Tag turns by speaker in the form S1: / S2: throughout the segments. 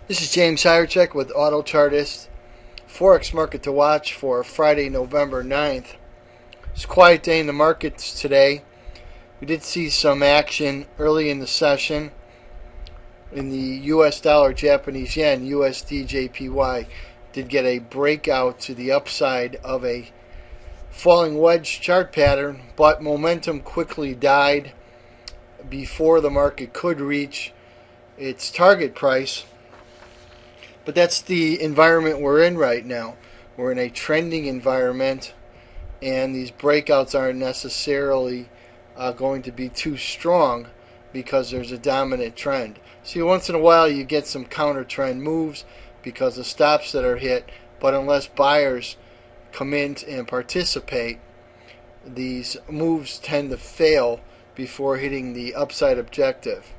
S1: This is James Hyerczyk with Autochartist Forex Market to Watch for Friday, November 9th. It's a quiet day in the markets today. We did see some action early in the session in the US dollar, Japanese yen, USD, JPY. Did get a breakout to the upside of a falling wedge chart pattern, but momentum quickly died before the market could reach its target price. But that's the environment we're in right now. We're in a trending environment, and these breakouts aren't necessarily going to be too strong because there's a dominant trend. See, once in a while you get some counter trend moves because of stops that are hit, but unless buyers come in and participate, these moves tend to fail before hitting the upside objective.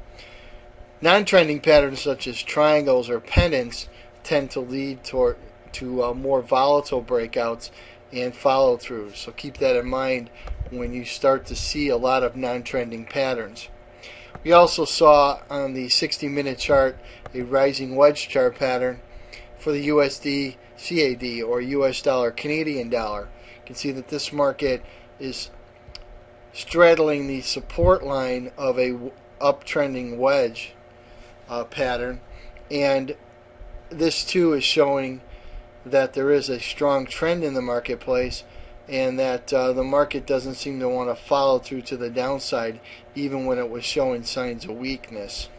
S1: Non-trending patterns such as triangles or pennants tend to lead to more volatile breakouts and follow-throughs. So keep that in mind when you start to see a lot of non-trending patterns. We also saw on the 60-minute chart a rising wedge chart pattern for the USD CAD, or US dollar Canadian dollar. You can see that this market is straddling the support line of a uptrending wedge pattern, and this too is showing that there is a strong trend in the marketplace, and that the market doesn't seem to want to follow through to the downside even when it was showing signs of weakness.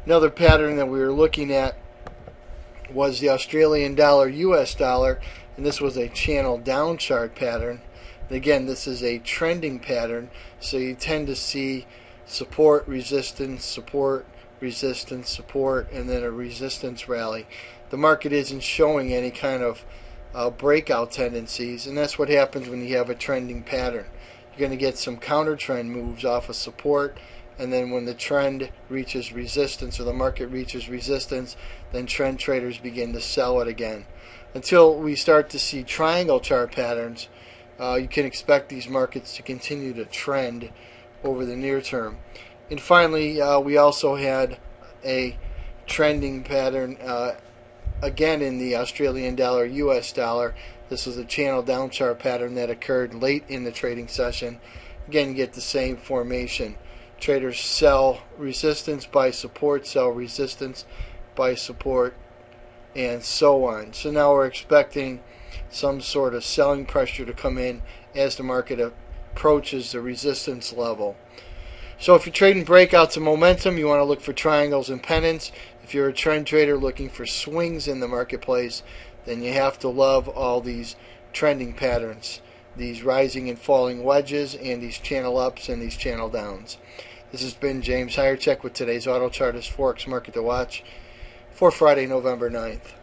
S1: Another pattern that we were looking at was the Australian dollar US dollar, and this was a channel down chart pattern. And again, this is a trending pattern, so you tend to see support, resistance, support, resistance, support, and then a resistance rally. The market isn't showing any kind of breakout tendencies, and that's what happens when you have a trending pattern. You're going to get some counter trend moves off of support, and then when the trend reaches resistance, or the market reaches resistance, then trend traders begin to sell it again. Until we start to see triangle chart patterns, you can expect these markets to continue to trend over the near term. And finally, we also had a trending pattern again in the Australian dollar, US dollar. This was a channel down chart pattern that occurred late in the trading session. Again, you get the same formation. Traders sell resistance, buy support, sell resistance, buy support, and so on. So now we're expecting some sort of selling pressure to come in as the market approaches the resistance level. So if you're trading breakouts and momentum, you want to look for triangles and pennants. If you're a trend trader looking for swings in the marketplace, then you have to love all these trending patterns, these rising and falling wedges, and these channel ups and these channel downs. This has been James Hyerczyk with today's Autochartist Forex Market to Watch for Friday, November 9th.